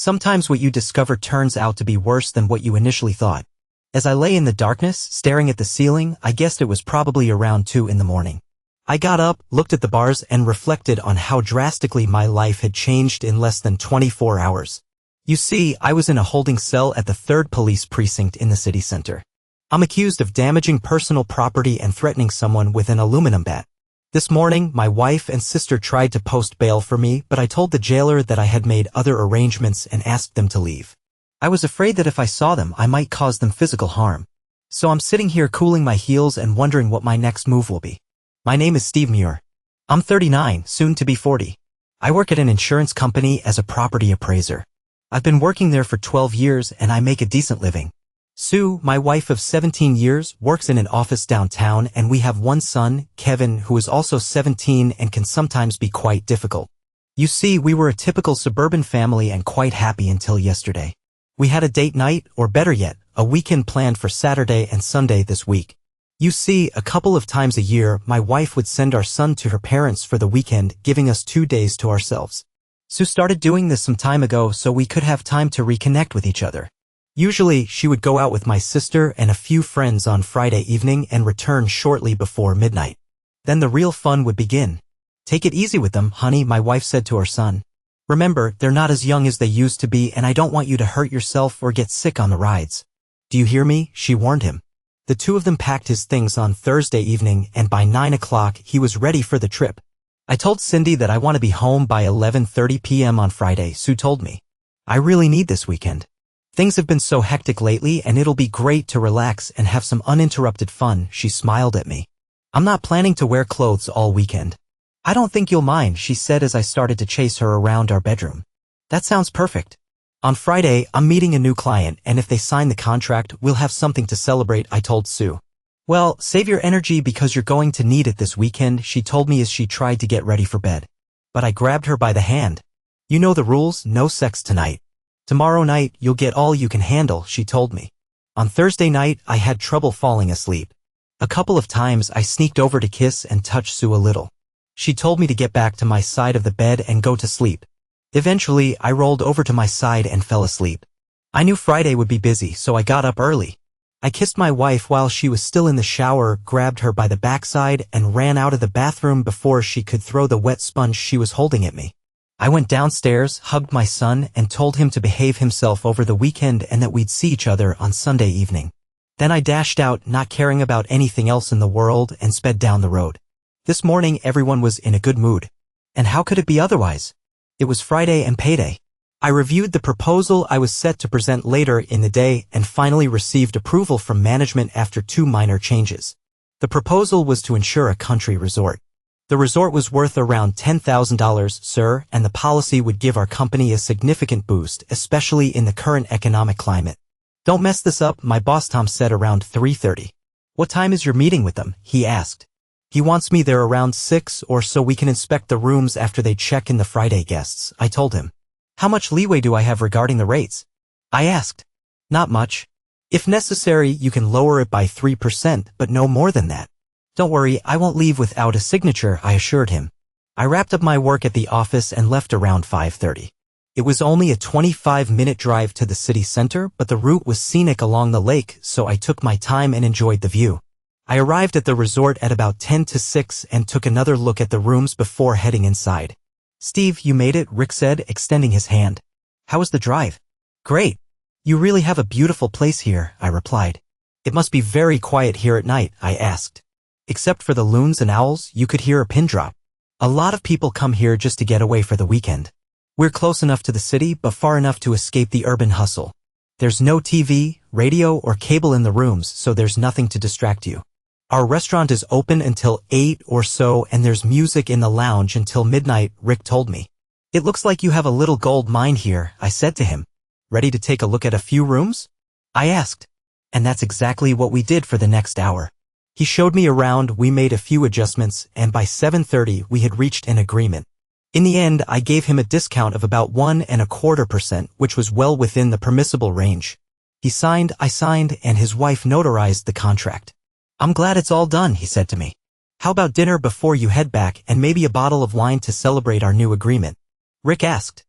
Sometimes what you discover turns out to be worse than what you initially thought. As I lay in the darkness, staring at the ceiling, I guessed it was probably around 2 in the morning. I got up, looked at the bars, and reflected on how drastically my life had changed in less than 24 hours. You see, I was in a holding cell at the 3rd Police Precinct in the city center. I'm accused of damaging personal property and threatening someone with an aluminum bat. This morning, my wife and sister tried to post bail for me, but I told the jailer that I had made other arrangements and asked them to leave. I was afraid that if I saw them, I might cause them physical harm. So I'm sitting here cooling my heels and wondering what my next move will be. My name is Steve Muir. I'm 39, soon to be 40. I work at an insurance company as a property appraiser. I've been working there for 12 years and I make a decent living. Sue, my wife of 17 years, works in an office downtown, and we have one son, Kevin, who is also 17 and can sometimes be quite difficult. You see, we were a typical suburban family and quite happy until yesterday. We had a date night, or better yet, a weekend planned for Saturday and Sunday this week. You see, a couple of times a year, my wife would send our son to her parents for the weekend, giving us 2 days to ourselves. Sue started doing this some time ago so we could have time to reconnect with each other. Usually, she would go out with my sister and a few friends on Friday evening and return shortly before midnight. Then the real fun would begin. "Take it easy with them, honey," my wife said to her son. "Remember, they're not as young as they used to be, and I don't want you to hurt yourself or get sick on the rides." "Do you hear me?" she warned him. The two of them packed his things on Thursday evening, and by 9 o'clock he was ready for the trip. "I told Cindy that I want to be home by 11:30 p.m. on Friday," Sue told me. "I really need this weekend. Things have been so hectic lately, and it'll be great to relax and have some uninterrupted fun," she smiled at me. "I'm not planning to wear clothes all weekend." "I don't think you'll mind," she said as I started to chase her around our bedroom. "That sounds perfect. On Friday, I'm meeting a new client, and if they sign the contract, we'll have something to celebrate," I told Sue. "Well, save your energy because you're going to need it this weekend," she told me as she tried to get ready for bed. But I grabbed her by the hand. "You know the rules, no sex tonight. Tomorrow night, you'll get all you can handle," she told me. On Thursday night, I had trouble falling asleep. A couple of times, I sneaked over to kiss and touch Sue a little. She told me to get back to my side of the bed and go to sleep. Eventually, I rolled over to my side and fell asleep. I knew Friday would be busy, so I got up early. I kissed my wife while she was still in the shower, grabbed her by the backside, and ran out of the bathroom before she could throw the wet sponge she was holding at me. I went downstairs, hugged my son, and told him to behave himself over the weekend and that we'd see each other on Sunday evening. Then I dashed out, not caring about anything else in the world, and sped down the road. This morning everyone was in a good mood. And how could it be otherwise? It was Friday and payday. I reviewed the proposal I was set to present later in the day and finally received approval from management after 2 minor changes. The proposal was to insure a country resort. The resort was worth around $10,000, sir, and the policy would give our company a significant boost, especially in the current economic climate. "Don't mess this up," my boss Tom said around 3:30. "What time is your meeting with them?" he asked. "He wants me there around 6 or so we can inspect the rooms after they check in the Friday guests," I told him. "How much leeway do I have regarding the rates?" I asked. "Not much. If necessary, you can lower it by 3%, but no more than that." "Don't worry, I won't leave without a signature," I assured him. I wrapped up my work at the office and left around 5:30. It was only a 25-minute drive to the city center, but the route was scenic along the lake, so I took my time and enjoyed the view. I arrived at the resort at about 10 to 6 and took another look at the rooms before heading inside. "Steve, you made it," Rick said, extending his hand. "How was the drive?" "Great. You really have a beautiful place here," I replied. "It must be very quiet here at night," I asked. "Except for the loons and owls, you could hear a pin drop. A lot of people come here just to get away for the weekend. We're close enough to the city, but far enough to escape the urban hustle. There's no TV, radio, or cable in the rooms, so there's nothing to distract you. Our restaurant is open until 8 or so, and there's music in the lounge until midnight," Rick told me. "It looks like you have a little gold mine here," I said to him. "Ready to take a look at a few rooms?" I asked. And that's exactly what we did for the next hour. He showed me around, we made a few adjustments, and by 7:30 we had reached an agreement. In the end, I gave him a discount of about 1.25%, which was well within the permissible range. He signed, I signed, and his wife notarized the contract. "I'm glad it's all done," he said to me. "How about dinner before you head back and maybe a bottle of wine to celebrate our new agreement?" Rick asked.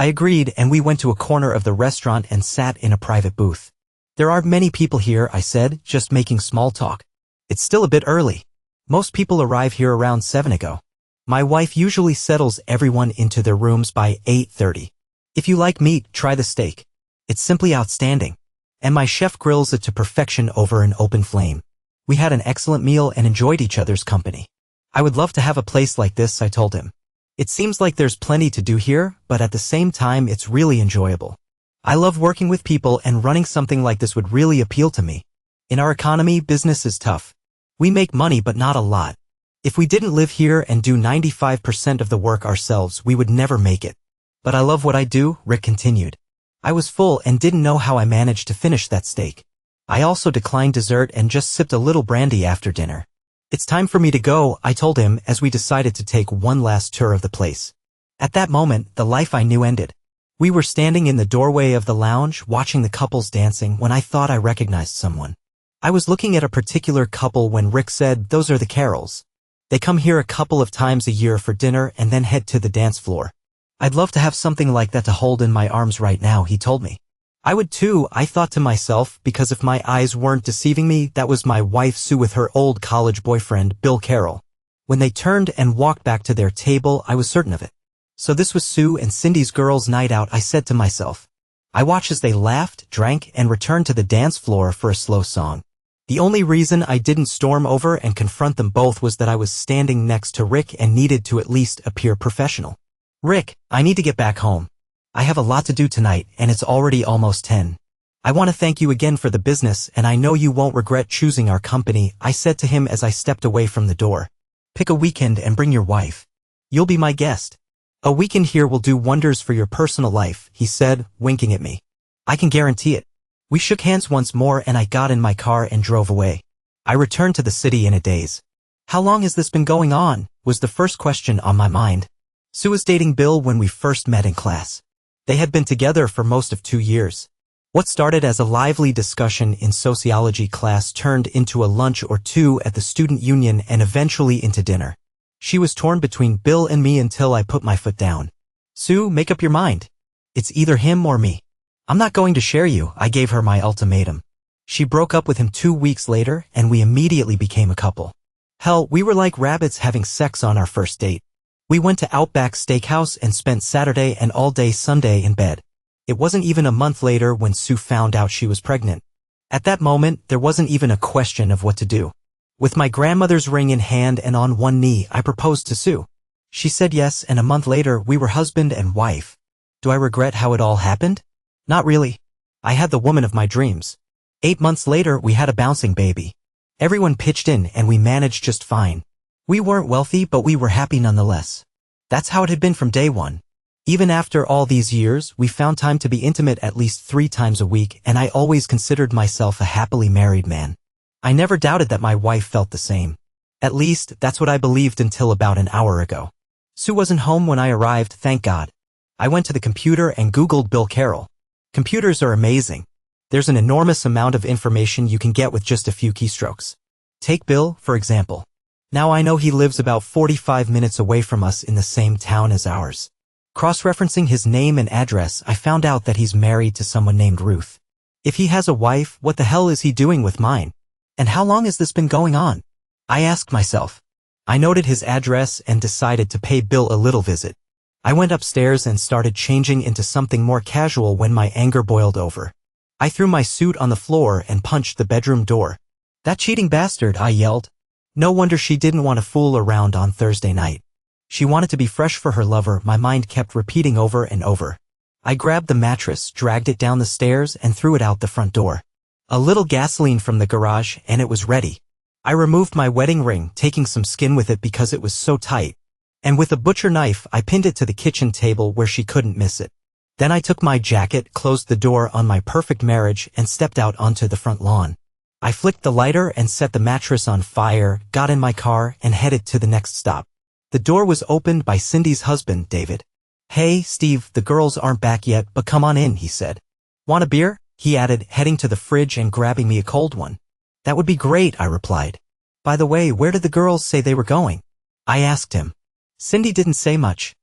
I agreed, and we went to a corner of the restaurant and sat in a private booth. There aren't many people here, I said, just making small talk. It's still a bit early. Most people arrive here around 7 ago. My wife usually settles everyone into their rooms by 8:30. If you like meat, try the steak. It's simply outstanding. And my chef grills it to perfection over an open flame. We had an excellent meal and enjoyed each other's company. I would love to have a place like this, I told him. It seems like there's plenty to do here, but at the same time it's really enjoyable. I love working with people, and running something like this would really appeal to me. In our economy, business is tough. We make money, but not a lot. If we didn't live here and do 95% of the work ourselves, we would never make it. But I love what I do, Rick continued. I was full and didn't know how I managed to finish that steak. I also declined dessert and just sipped a little brandy after dinner. It's time for me to go, I told him as we decided to take one last tour of the place. At that moment, the life I knew ended. We were standing in the doorway of the lounge, watching the couples dancing, when I thought I recognized someone. I was looking at a particular couple when Rick said, "Those are the Carrolls. They come here a couple of times a year for dinner and then head to the dance floor. I'd love to have something like that to hold in my arms right now," he told me. I would too, I thought to myself, because if my eyes weren't deceiving me, that was my wife Sue with her old college boyfriend, Bill Carroll. When they turned and walked back to their table, I was certain of it. So this was Sue and Cindy's girls' night out, I said to myself. I watched as they laughed, drank, and returned to the dance floor for a slow song. The only reason I didn't storm over and confront them both was that I was standing next to Rick and needed to at least appear professional. "Rick, I need to get back home. I have a lot to do tonight, and it's already almost 10. I want to thank you again for the business, and I know you won't regret choosing our company," I said to him as I stepped away from the door. "Pick a weekend and bring your wife. You'll be my guest. A weekend here will do wonders for your personal life," he said, winking at me. "I can guarantee it." We shook hands once more and I got in my car and drove away. I returned to the city in a daze. "How long has this been going on?" was the first question on my mind. Sue was dating Bill when we first met in class. They had been together for most of 2 years. What started as a lively discussion in sociology class turned into a lunch or two at the student union and eventually into dinner. She was torn between Bill and me until I put my foot down. "Sue, make up your mind. It's either him or me. I'm not going to share you," I gave her my ultimatum. She broke up with him 2 weeks later, and we immediately became a couple. Hell, we were like rabbits having sex on our first date. We went to Outback Steakhouse and spent Saturday and all day Sunday in bed. It wasn't even a month later when Sue found out she was pregnant. At that moment, there wasn't even a question of what to do. With my grandmother's ring in hand and on one knee, I proposed to Sue. She said yes, and a month later, we were husband and wife. Do I regret how it all happened? Not really. I had the woman of my dreams. 8 months later, we had a bouncing baby. Everyone pitched in and we managed just fine. We weren't wealthy, but we were happy nonetheless. That's how it had been from day one. Even after all these years, we found time to be intimate at least 3 times a week, and I always considered myself a happily married man. I never doubted that my wife felt the same. At least, that's what I believed until about an hour ago. Sue wasn't home when I arrived, thank God. I went to the computer and Googled Bill Carroll. Computers are amazing. There's an enormous amount of information you can get with just a few keystrokes. Take Bill, for example. Now I know he lives about 45 minutes away from us in the same town as ours. Cross-referencing his name and address, I found out that he's married to someone named Ruth. If he has a wife, what the hell is he doing with mine? And how long has this been going on? I asked myself. I noted his address and decided to pay Bill a little visit. I went upstairs and started changing into something more casual when my anger boiled over. I threw my suit on the floor and punched the bedroom door. "That cheating bastard," I yelled. No wonder she didn't want to fool around on Thursday night. She wanted to be fresh for her lover, my mind kept repeating over and over. I grabbed the mattress, dragged it down the stairs, and threw it out the front door. A little gasoline from the garage, and it was ready. I removed my wedding ring, taking some skin with it because it was so tight. And with a butcher knife, I pinned it to the kitchen table where she couldn't miss it. Then I took my jacket, closed the door on my perfect marriage, and stepped out onto the front lawn. I flicked the lighter and set the mattress on fire, got in my car, and headed to the next stop. The door was opened by Cindy's husband, David. "Hey, Steve, the girls aren't back yet, but come on in," he said. "Want a beer?" he added, heading to the fridge and grabbing me a cold one. "That would be great," I replied. "By the way, where did the girls say they were going?" I asked him. Cindy didn't say much.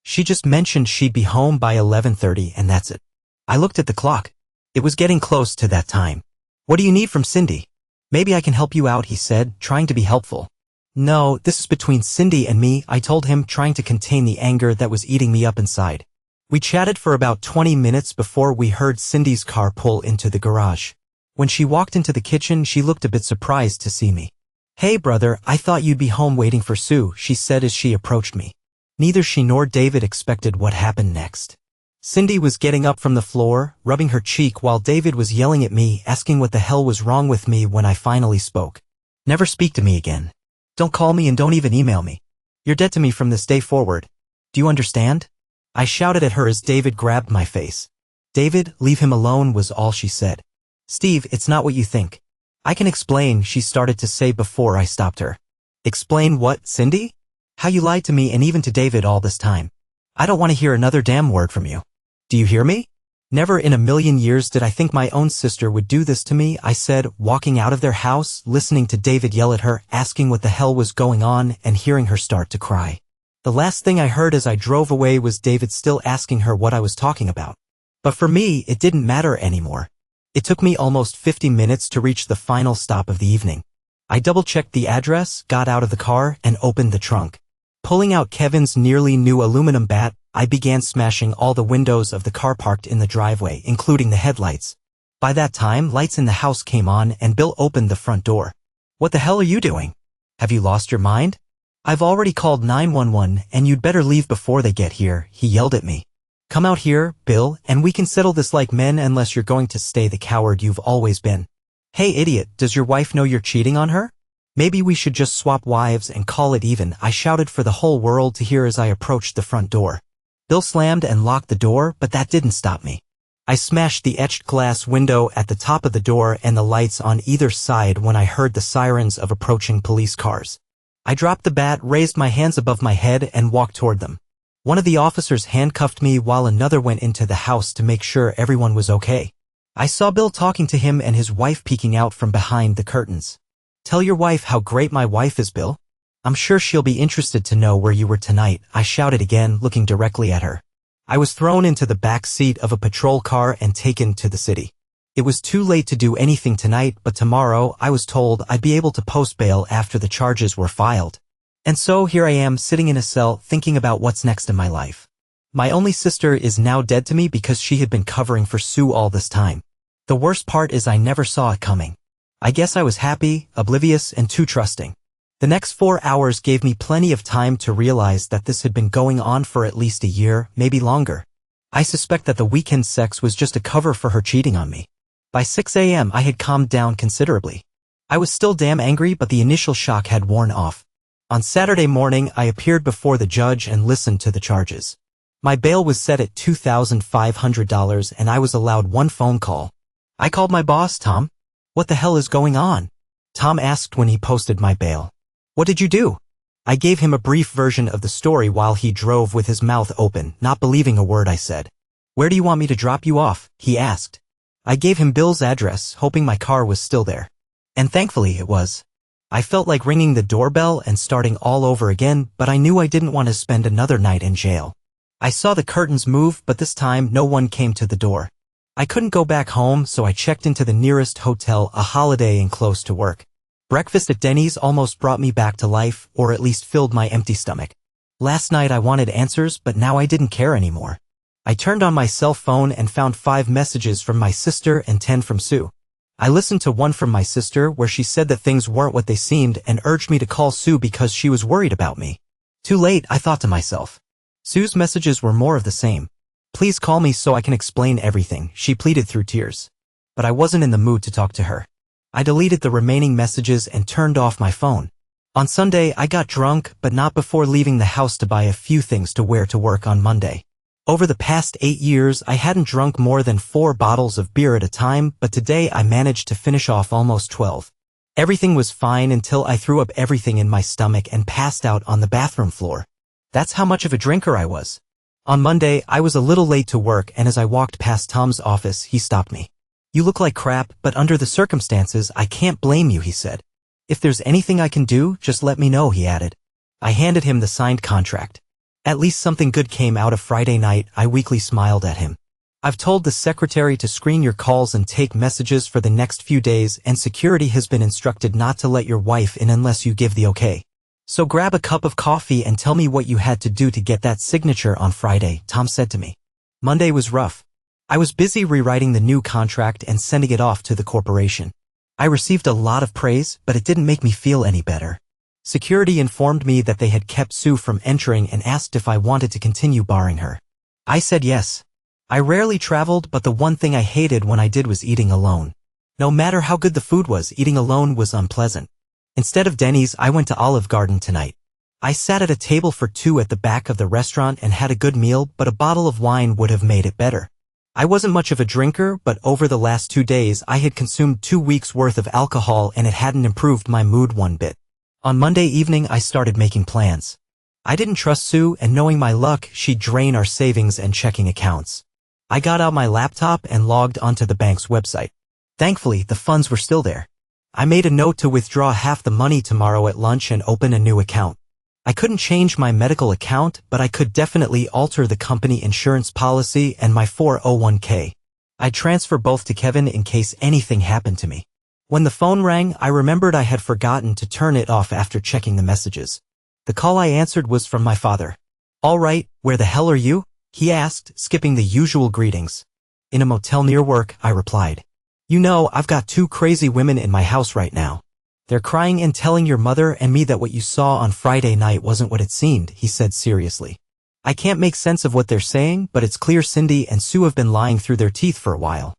She just mentioned she'd be home by 11:30 and that's it. I looked at the clock. It was getting close to that time. What do you need from Cindy? Maybe I can help you out, he said, trying to be helpful. No, this is between Cindy and me, I told him, trying to contain the anger that was eating me up inside. We chatted for about 20 minutes before we heard Cindy's car pull into the garage. When she walked into the kitchen, she looked a bit surprised to see me. Hey brother, I thought you'd be home waiting for Sue, she said as she approached me. Neither she nor David expected what happened next. Cindy was getting up from the floor, rubbing her cheek while David was yelling at me, asking what the hell was wrong with me when I finally spoke. Never speak to me again. Don't call me and don't even email me. You're dead to me from this day forward. Do you understand? I shouted at her as David grabbed my face. David, leave him alone, was all she said. Steve, it's not what you think. I can explain, she started to say before I stopped her. Explain what, Cindy? How you lied to me and even to David all this time. I don't want to hear another damn word from you. Do you hear me? Never in a million years did I think my own sister would do this to me, I said, walking out of their house, listening to David yell at her, asking what the hell was going on, and hearing her start to cry. The last thing I heard as I drove away was David still asking her what I was talking about. But for me, it didn't matter anymore. It took me almost 50 minutes to reach the final stop of the evening. I double-checked the address, got out of the car, and opened the trunk. Pulling out Kevin's nearly new aluminum bat, I began smashing all the windows of the car parked in the driveway, including the headlights. By that time, lights in the house came on and Bill opened the front door. What the hell are you doing? Have you lost your mind? I've already called 911 and you'd better leave before they get here, he yelled at me. Come out here, Bill, and we can settle this like men unless you're going to stay the coward you've always been. Hey idiot, does your wife know you're cheating on her? Maybe we should just swap wives and call it even, I shouted for the whole world to hear as I approached the front door. Bill slammed and locked the door, but that didn't stop me. I smashed the etched glass window at the top of the door and the lights on either side when I heard the sirens of approaching police cars. I dropped the bat, raised my hands above my head, and walked toward them. One of the officers handcuffed me while another went into the house to make sure everyone was okay. I saw Bill talking to him and his wife peeking out from behind the curtains. Tell your wife how great my wife is, Bill. I'm sure she'll be interested to know where you were tonight, I shouted again, looking directly at her. I was thrown into the back seat of a patrol car and taken to the city. It was too late to do anything tonight, but tomorrow I was told I'd be able to post bail after the charges were filed. And so here I am sitting in a cell thinking about what's next in my life. My only sister is now dead to me because she had been covering for Sue all this time. The worst part is I never saw it coming. I guess I was happy, oblivious, and too trusting. The next 4 hours gave me plenty of time to realize that this had been going on for at least a year, maybe longer. I suspect that the weekend sex was just a cover for her cheating on me. By 6 a.m. I had calmed down considerably. I was still damn angry, but the initial shock had worn off. On Saturday morning, I appeared before the judge and listened to the charges. My bail was set at $2,500 and I was allowed one phone call. I called my boss, Tom. What the hell is going on? Tom asked when he posted my bail. What did you do? I gave him a brief version of the story while he drove with his mouth open, not believing a word I said. Where do you want me to drop you off? He asked. I gave him Bill's address, hoping my car was still there. And thankfully it was. I felt like ringing the doorbell and starting all over again, but I knew I didn't want to spend another night in jail. I saw the curtains move, but this time no one came to the door. I couldn't go back home, so I checked into the nearest hotel, a Holiday Inn close to work. Breakfast at Denny's almost brought me back to life, or at least filled my empty stomach. Last night I wanted answers, but now I didn't care anymore. I turned on my cell phone and found 5 messages from my sister and 10 from Sue. I listened to one from my sister where she said that things weren't what they seemed and urged me to call Sue because she was worried about me. Too late, I thought to myself. Sue's messages were more of the same. Please call me so I can explain everything, she pleaded through tears. But I wasn't in the mood to talk to her. I deleted the remaining messages and turned off my phone. On Sunday, I got drunk, but not before leaving the house to buy a few things to wear to work on Monday. Over the past 8 years, I hadn't drunk more than 4 bottles of beer at a time, but today I managed to finish off almost 12. Everything was fine until I threw up everything in my stomach and passed out on the bathroom floor. That's how much of a drinker I was. On Monday, I was a little late to work, and as I walked past Tom's office, he stopped me. You look like crap, but under the circumstances, I can't blame you, he said. If there's anything I can do, just let me know, he added. I handed him the signed contract. At least something good came out of Friday night, I weakly smiled at him. I've told the secretary to screen your calls and take messages for the next few days, and security has been instructed not to let your wife in unless you give the okay. So grab a cup of coffee and tell me what you had to do to get that signature on Friday, Tom said to me. Monday was rough. I was busy rewriting the new contract and sending it off to the corporation. I received a lot of praise, but it didn't make me feel any better. Security informed me that they had kept Sue from entering and asked if I wanted to continue barring her. I said yes. I rarely traveled, but the one thing I hated when I did was eating alone. No matter how good the food was, eating alone was unpleasant. Instead of Denny's, I went to Olive Garden tonight. I sat at a table for two at the back of the restaurant and had a good meal, but a bottle of wine would have made it better. I wasn't much of a drinker, but over the last 2 days I had consumed 2 weeks' worth of alcohol and it hadn't improved my mood one bit. On Monday evening I started making plans. I didn't trust Sue, and knowing my luck, she'd drain our savings and checking accounts. I got out my laptop and logged onto the bank's website. Thankfully, the funds were still there. I made a note to withdraw half the money tomorrow at lunch and open a new account. I couldn't change my medical account, but I could definitely alter the company insurance policy and my 401k. I'd transfer both to Kevin in case anything happened to me. When the phone rang, I remembered I had forgotten to turn it off after checking the messages. The call I answered was from my father. "All right, where the hell are you?" he asked, skipping the usual greetings. "In a motel near work," I replied. "You know, I've got 2 crazy women in my house right now. They're crying and telling your mother and me that what you saw on Friday night wasn't what it seemed," he said seriously. "I can't make sense of what they're saying, but it's clear Cindy and Sue have been lying through their teeth for a while.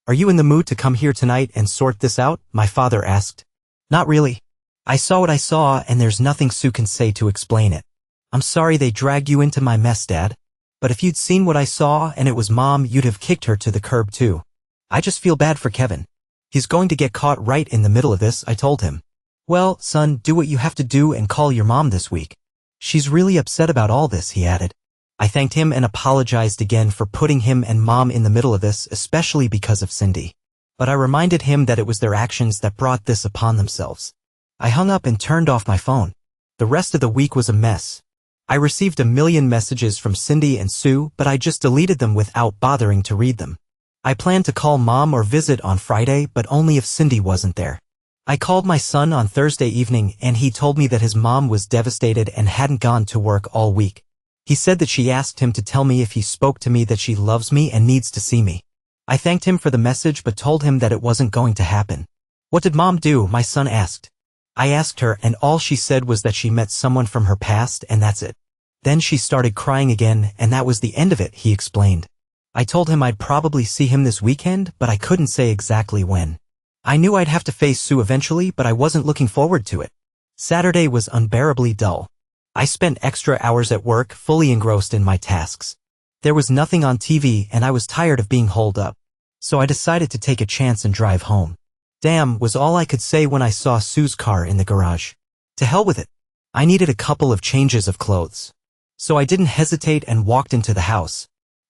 Are you in the mood to come here tonight and sort this out?" my father asked. "Not really. I saw what I saw and there's nothing Sue can say to explain it. I'm sorry they dragged you into my mess, Dad. But if you'd seen what I saw and it was Mom, you'd have kicked her to the curb too. I just feel bad for Kevin. He's going to get caught right in the middle of this," I told him. "Well, son, do what you have to do and call your mom this week. She's really upset about all this," he added. I thanked him and apologized again for putting him and Mom in the middle of this, especially because of Cindy. But I reminded him that it was their actions that brought this upon themselves. I hung up and turned off my phone. The rest of the week was a mess. I received a million messages from Cindy and Sue, but I just deleted them without bothering to read them. I planned to call Mom or visit on Friday, but only if Cindy wasn't there. I called my son on Thursday evening and he told me that his mom was devastated and hadn't gone to work all week. He said that she asked him to tell me if he spoke to me that she loves me and needs to see me. I thanked him for the message but told him that it wasn't going to happen. "What did Mom do?" my son asked. I asked her and all she said was that she met someone from her past and that's it. Then she started crying again and that was the end of it, he explained. I told him I'd probably see him this weekend, but I couldn't say exactly when. I knew I'd have to face Sue eventually, but I wasn't looking forward to it. Saturday was unbearably dull. I spent extra hours at work, fully engrossed in my tasks. There was nothing on TV and I was tired of being holed up. So I decided to take a chance and drive home. "Damn," was all I could say when I saw Sue's car in the garage. To hell with it. I needed a couple of changes of clothes. So I didn't hesitate and walked into the house.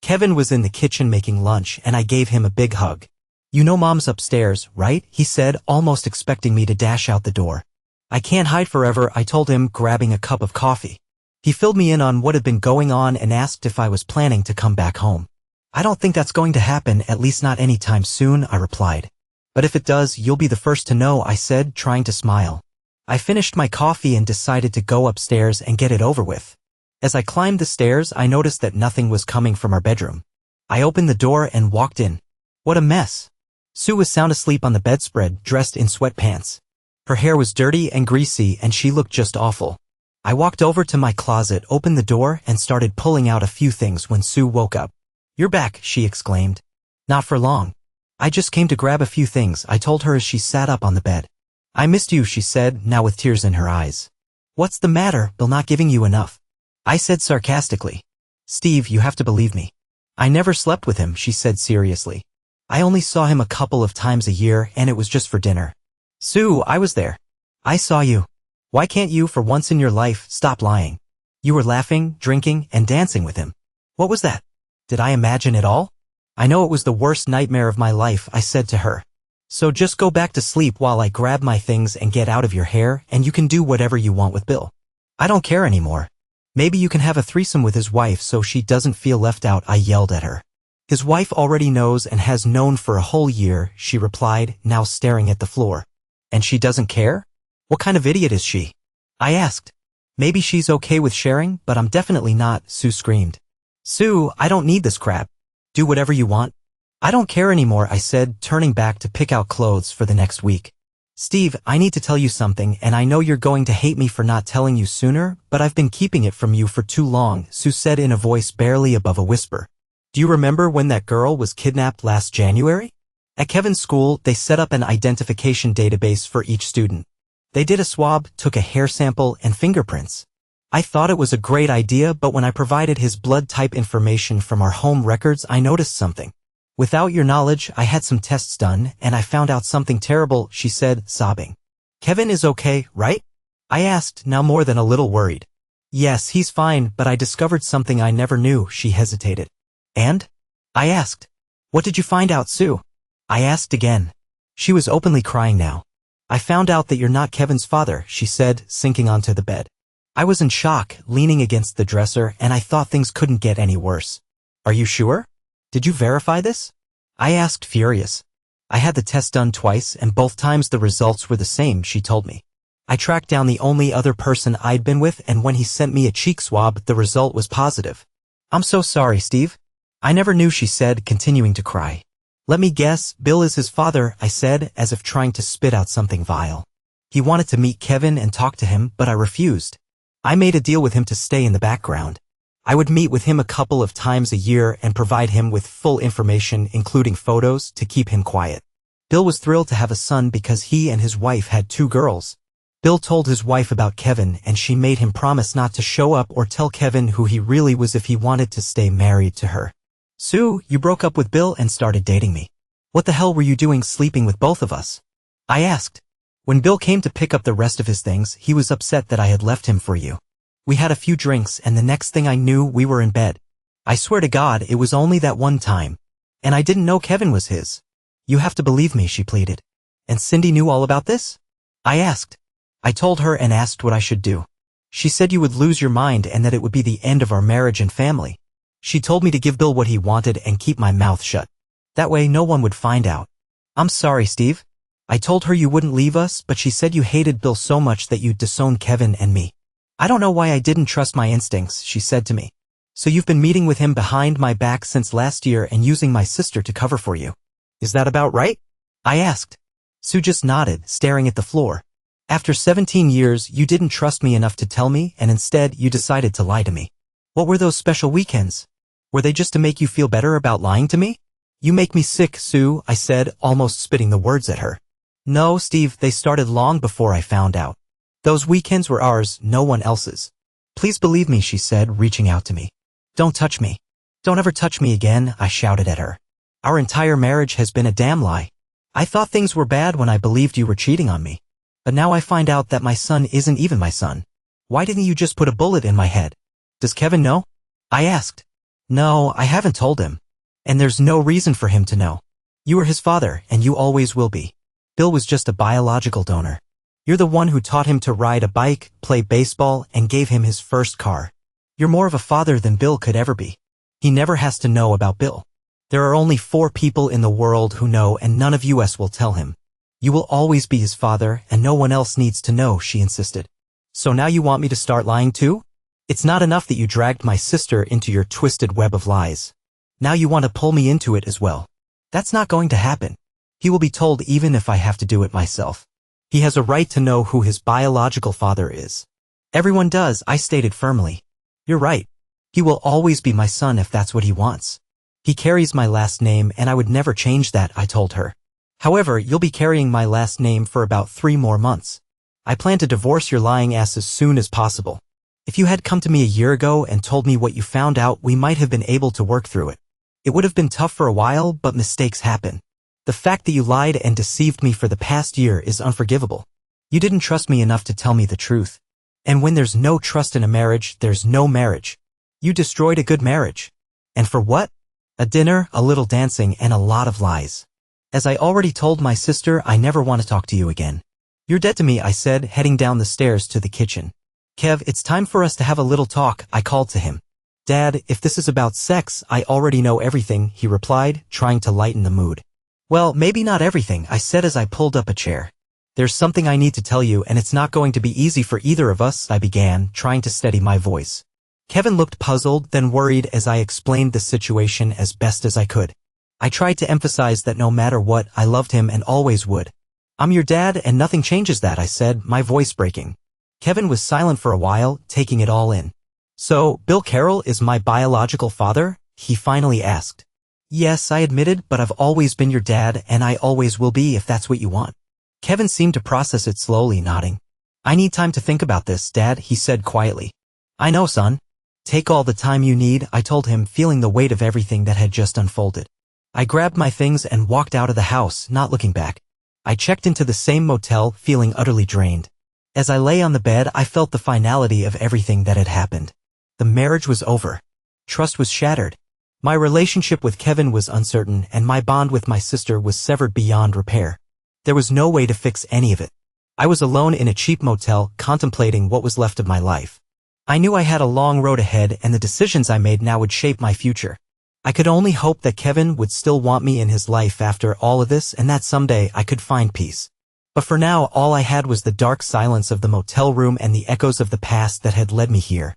Kevin was in the kitchen making lunch and I gave him a big hug. "You know Mom's upstairs, right?" he said, almost expecting me to dash out the door. "I can't hide forever," I told him, grabbing a cup of coffee. He filled me in on what had been going on and asked if I was planning to come back home. "I don't think that's going to happen, at least not anytime soon," I replied. "But if it does, you'll be the first to know," I said, trying to smile. I finished my coffee and decided to go upstairs and get it over with. As I climbed the stairs, I noticed that nothing was coming from our bedroom. I opened the door and walked in. What a mess. Sue was sound asleep on the bedspread, dressed in sweatpants. Her hair was dirty and greasy and she looked just awful. I walked over to my closet, opened the door, and started pulling out a few things when Sue woke up. "You're back," she exclaimed. "Not for long. I just came to grab a few things," I told her as she sat up on the bed. "I missed you," she said, now with tears in her eyes. "What's the matter? Bill not giving you enough?" I said sarcastically. "Steve, you have to believe me. I never slept with him," she said seriously. "I only saw him a couple of times a year and it was just for dinner." "Sue, I was there. I saw you. Why can't you, for once in your life, stop lying? You were laughing, drinking, and dancing with him. What was that? Did I imagine it all?" "I know it was the worst nightmare of my life," I said to her. "So just go back to sleep while I grab my things and get out of your hair and you can do whatever you want with Bill. I don't care anymore." Maybe you can have a threesome with his wife so she doesn't feel left out, I yelled at her. His wife already knows and has known for a whole year, she replied, now staring at the floor. And she doesn't care? What kind of idiot is she? I asked. Maybe she's okay with sharing, but I'm definitely not, Sue screamed. Sue, I don't need this crap. Do whatever you want. I don't care anymore, I said, turning back to pick out clothes for the next week. Steve, I need to tell you something, and I know you're going to hate me for not telling you sooner, but I've been keeping it from you for too long, Sue said in a voice barely above a whisper. Do you remember when that girl was kidnapped last January? At Kevin's school, they set up an identification database for each student. They did a swab, took a hair sample, and fingerprints. I thought it was a great idea, but when I provided his blood type information from our home records, I noticed something. Without your knowledge, I had some tests done, and I found out something terrible, she said, sobbing. Kevin is okay, right? I asked, now more than a little worried. Yes, he's fine, but I discovered something I never knew, she hesitated. And? I asked. What did you find out, Sue? I asked again. She was openly crying now. I found out that you're not Kevin's father, she said, sinking onto the bed. I was in shock, leaning against the dresser, and I thought things couldn't get any worse. Are you sure? Did you verify this? I asked, furious. I had the test done twice, and both times the results were the same, she told me. I tracked down the only other person I'd been with, and when he sent me a cheek swab, the result was positive. I'm so sorry, Steve. I never knew, she said, continuing to cry. Let me guess, Bill is his father, I said, as if trying to spit out something vile. He wanted to meet Kevin and talk to him, but I refused. I made a deal with him to stay in the background. I would meet with him a couple of times a year and provide him with full information, including photos, to keep him quiet. Bill was thrilled to have a son because he and his wife had 2 girls. Bill told his wife about Kevin, and she made him promise not to show up or tell Kevin who he really was if he wanted to stay married to her. Sue, you broke up with Bill and started dating me. What the hell were you doing sleeping with both of us? I asked. When Bill came to pick up the rest of his things, he was upset that I had left him for you. We had a few drinks, and the next thing I knew, we were in bed. I swear to God, it was only that one time. And I didn't know Kevin was his. You have to believe me, she pleaded. And Cindy knew all about this? I asked. I told her and asked what I should do. She said you would lose your mind and that it would be the end of our marriage and family. She told me to give Bill what he wanted and keep my mouth shut. That way no one would find out. I'm sorry, Steve. I told her you wouldn't leave us, but she said you hated Bill so much that you'd disown Kevin and me. I don't know why I didn't trust my instincts, she said to me. So you've been meeting with him behind my back since last year and using my sister to cover for you. Is that about right? I asked. Sue just nodded, staring at the floor. After 17 years, you didn't trust me enough to tell me, and instead you decided to lie to me. What were those special weekends? Were they just to make you feel better about lying to me? You make me sick, Sue, I said, almost spitting the words at her. No, Steve, they started long before I found out. Those weekends were ours, no one else's. Please believe me, she said, reaching out to me. Don't touch me. Don't ever touch me again, I shouted at her. Our entire marriage has been a damn lie. I thought things were bad when I believed you were cheating on me. But now I find out that my son isn't even my son. Why didn't you just put a bullet in my head? Does Kevin know? I asked. No, I haven't told him. And there's no reason for him to know. You were his father, and you always will be. Bill was just a biological donor. You're the one who taught him to ride a bike, play baseball, and gave him his first car. You're more of a father than Bill could ever be. He never has to know about Bill. There are only 4 people in the world who know, and none of us will tell him. You will always be his father, and no one else needs to know, she insisted. So now you want me to start lying too? It's not enough that you dragged my sister into your twisted web of lies. Now you want to pull me into it as well. That's not going to happen. He will be told even if I have to do it myself. He has a right to know who his biological father is. Everyone does, I stated firmly. You're right. He will always be my son if that's what he wants. He carries my last name and I would never change that, I told her. However, you'll be carrying my last name for about 3 more months. I plan to divorce your lying ass as soon as possible. If you had come to me a year ago and told me what you found out, we might have been able to work through it. It would have been tough for a while, but mistakes happen. The fact that you lied and deceived me for the past year is unforgivable. You didn't trust me enough to tell me the truth. And when there's no trust in a marriage, there's no marriage. You destroyed a good marriage. And for what? A dinner, a little dancing, and a lot of lies. As I already told my sister, I never want to talk to you again. You're dead to me, I said, heading down the stairs to the kitchen. Kev, it's time for us to have a little talk, I called to him. Dad, if this is about sex, I already know everything, he replied, trying to lighten the mood. Well, maybe not everything, I said as I pulled up a chair. There's something I need to tell you and it's not going to be easy for either of us, I began, trying to steady my voice. Kevin looked puzzled, then worried as I explained the situation as best as I could. I tried to emphasize that no matter what, I loved him and always would. I'm your dad and nothing changes that, I said, my voice breaking. Kevin was silent for a while, taking it all in. So, Bill Carroll is my biological father? He finally asked. Yes, I admitted, but I've always been your dad and I always will be if that's what you want. Kevin seemed to process it slowly, nodding. I need time to think about this, Dad, he said quietly. I know, son. Take all the time you need, I told him, feeling the weight of everything that had just unfolded. I grabbed my things and walked out of the house, not looking back. I checked into the same motel, feeling utterly drained. As I lay on the bed, I felt the finality of everything that had happened. The marriage was over. Trust was shattered. My relationship with Kevin was uncertain, and my bond with my sister was severed beyond repair. There was no way to fix any of it. I was alone in a cheap motel, contemplating what was left of my life. I knew I had a long road ahead, and the decisions I made now would shape my future. I could only hope that Kevin would still want me in his life after all of this, and that someday I could find peace. But for now, all I had was the dark silence of the motel room and the echoes of the past that had led me here.